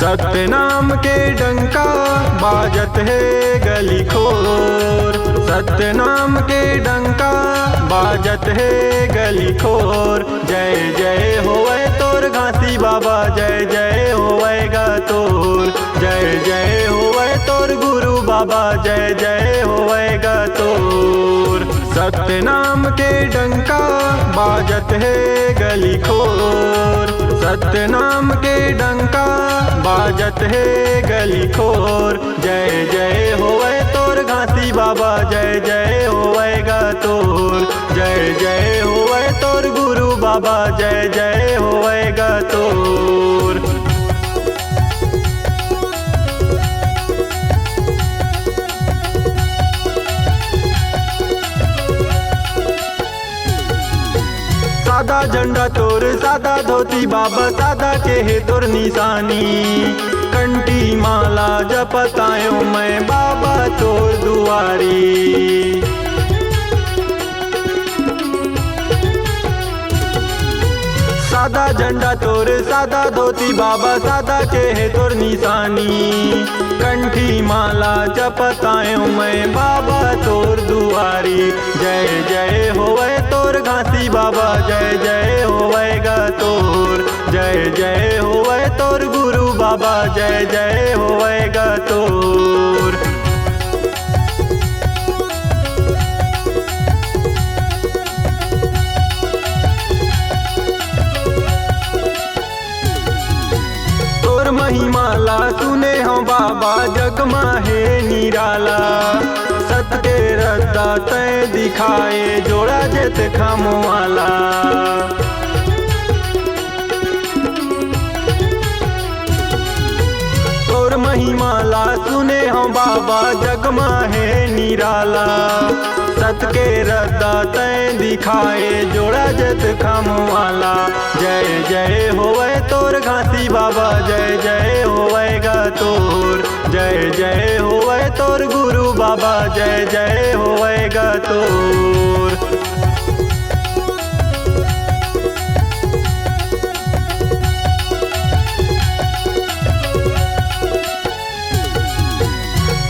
सत्य नाम के डंका बाजत है गली खोर। सत्य नाम के डंका बाजत है गली खोर। जय जय होवे तोर घासी बाबा, जय जय होवेगा तोर। जय जय होवे तोर गुरु बाबा, जय जय होवेगा तोर। सत्य नाम के डंका बाजत है गली खोर। सत्य नाम के डंका बाजत है गली खोर। जय जय होवे तोर घासी बाबा, जय जय होवेगा तोर। जय जय होवे तोर गुरु बाबा, जय जय होवेगा तोर। सादा झंडा तोर सादा धोती बाबा, सादा के है तोर निशानी। कंठी माला जपतायो मैं बाबा तोर दुआरी। सादा झंडा तोर सादा धोती बाबा, सादा के है तोर निशानी। कंठी माला जपतायो मैं बाबा तोर दुआरी। जय जय होवे तोर घासी बाबा, जय जय होवेगा तोर। जय जय होवे तोर गुरु बाबा, जय जय होवेगा तोर। महिमाला सुने हो बाबा, जग माहे निराला। सत के रद्दा तय दिखाए, जोड़ा जेत खामवाला। तोर महिमाला सुने हो बाबा, जग माहे निराला। सत के रद्दा तय दिखाए, जोड़ा जत खामवाला। जय जय होवे तोर घासी बाबा, जय जय होवेगा तोर। जय जय होवे तोर गुरु बाबा, जय जय होवेगा तोर।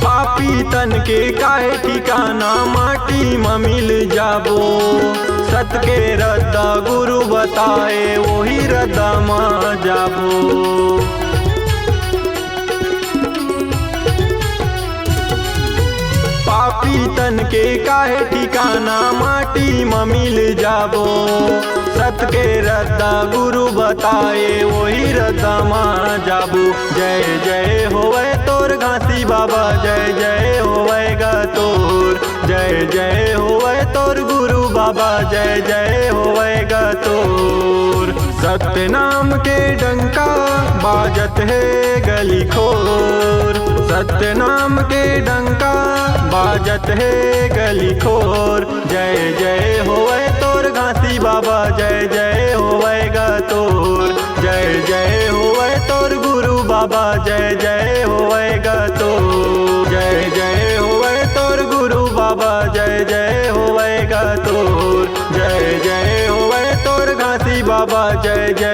पापी तन के काहे ठिकाना, माटी में मिल जाबो। सत के रद्दा गुरु बताए, वही रद्दा माँ जाबो। पापी तन के काहे ठिकाना, माटी में मिल जाबो। सत के रद्दा गुरु बताए, वही रद्दा माँ जाबो। जय जय होवे तोर घासी बाबा, जय जय होवेगा तोर। जय जय होवे तोर गुरु बाबा, जय जय होवेगा तोर। सत्य नाम के डंका बाजत है गली खोर। सत्य नाम के डंका बाजत है गली खोर। जय जय होवे तोर घासी बाबा, जय जय होवेगा तोर। जय जय होवे तोर गुरु बाबा, जय जय होवेगा तोर। जय जय होवे तोर गुरु बाबा, जय जय होवेगा तोर। जय जय होवे तोर घासी बाबा, जय जय